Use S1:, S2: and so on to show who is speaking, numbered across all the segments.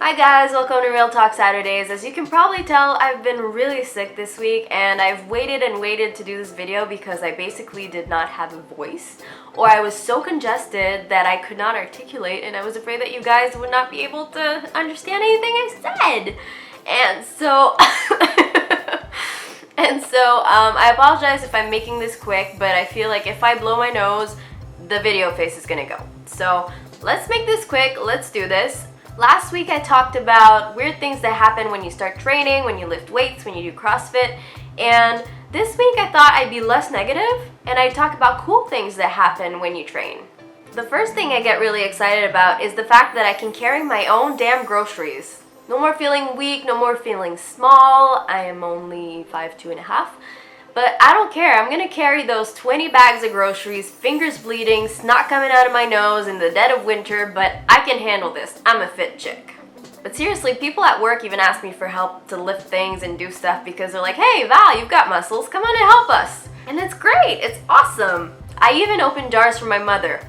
S1: Hi guys, welcome to Real Talk Saturdays. As you can probably tell, I've been really sick this week and I've waited and waited to do this video because I basically did not have a voice, or I was so congested that I could not articulate and I was afraid that you guys would not be able to understand anything I said. And so I apologize if I'm making this quick, but I feel like if I blow my nose, the video face is gonna go. So let's make this quick, let's do this. Last week I talked about weird things that happen when you start training, when you lift weights, when you do CrossFit, and this week I thought I'd be less negative and I'd talk about cool things that happen when you train. The first thing I get really excited about is the fact that I can carry my own damn groceries. No more feeling weak, no more feeling small. I am only 5'2½", but I don't care. I'm gonna carry those 20 bags of groceries, fingers bleeding, snot coming out of my nose in the dead of winter, but I can handle this. I'm a fit chick. But seriously, people at work even ask me for help to lift things and do stuff because they're like, hey Val, you've got muscles, come on and help us. And it's great, it's awesome. I even open jars for my mother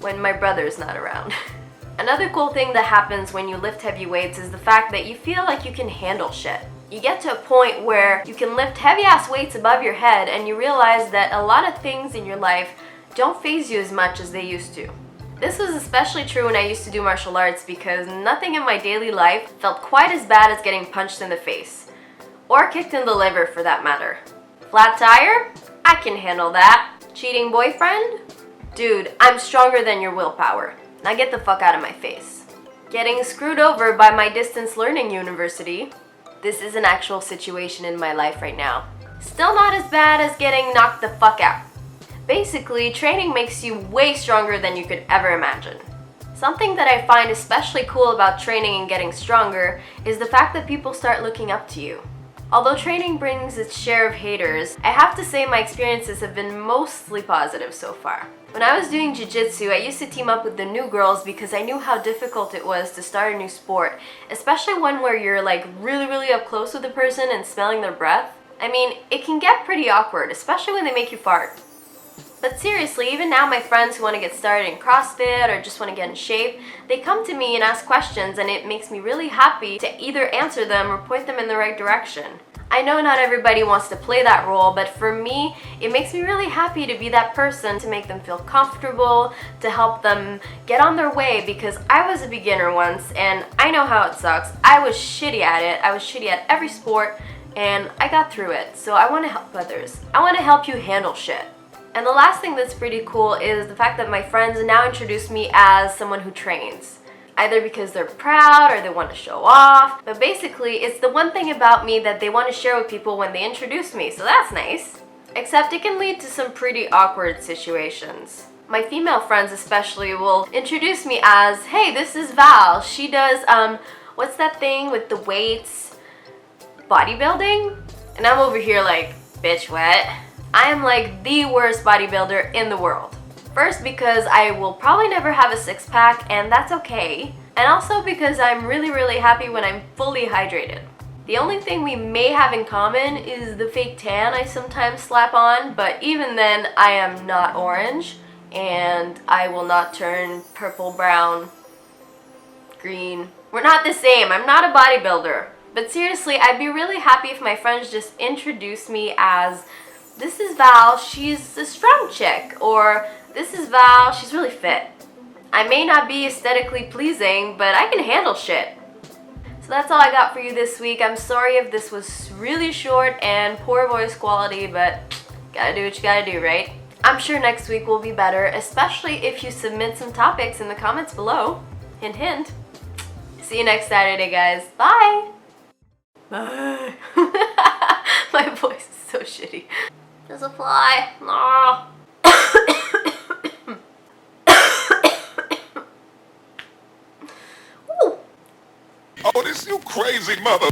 S1: when my brother's not around. Another cool thing that happens when you lift heavy weights is the fact that you feel like you can handle shit. You get to a point where you can lift heavy-ass weights above your head and you realize that a lot of things in your life don't faze you as much as they used to. This was especially true when I used to do martial arts because nothing in my daily life felt quite as bad as getting punched in the face. Or kicked in the liver for that matter. Flat tire? I can handle that. Cheating boyfriend? Dude, I'm stronger than your willpower. Now get the fuck out of my face. Getting screwed over by my distance learning university? This is an actual situation in my life right now. Still not as bad as getting knocked the fuck out. Basically, training makes you way stronger than you could ever imagine. Something that I find especially cool about training and getting stronger is the fact that people start looking up to you. Although training brings its share of haters, I have to say my experiences have been mostly positive so far. When I was doing jiu-jitsu, I used to team up with the new girls because I knew how difficult it was to start a new sport, especially one where you're like really up close with the person and smelling their breath. I mean, it can get pretty awkward, especially when they make you fart. But seriously, even now my friends who want to get started in CrossFit or just want to get in shape, they come to me and ask questions and it makes me really happy to either answer them or point them in the right direction. I know not everybody wants to play that role, but for me, it makes me really happy to be that person to make them feel comfortable, to help them get on their way because I was a beginner once and I know how it sucks. I was shitty at it. I was shitty at every sport and I got through it. So I want to help others. I want to help you handle shit. And the last thing that's pretty cool is the fact that my friends now introduce me as someone who trains. Either because they're proud or they want to show off, but basically it's the one thing about me that they want to share with people when they introduce me, so that's nice. Except it can lead to some pretty awkward situations. My female friends especially will introduce me as, hey, this is Val, she does, what's that thing with the weights? Bodybuilding? And I'm over here like, bitch, what? I am like the worst bodybuilder in the world. First, because I will probably never have a six-pack, and that's okay. And also because I'm really happy when I'm fully hydrated. The only thing we may have in common is the fake tan I sometimes slap on, but even then, I am not orange, and I will not turn purple, brown, green. We're not the same. I'm not a bodybuilder. But seriously, I'd be really happy if my friends just introduced me as, this is Val, she's a strong chick, or this is Val, she's really fit. I may not be aesthetically pleasing, but I can handle shit. So that's all I got for you this week. I'm sorry if this was really short and poor voice quality, but gotta do what you gotta do, right? I'm sure next week will be better, especially if you submit some topics in the comments below. Hint, hint. See you next Saturday, guys. Bye! Bye! My voice is so shitty. There's a fly. Aww.
S2: Oh, this you crazy mother.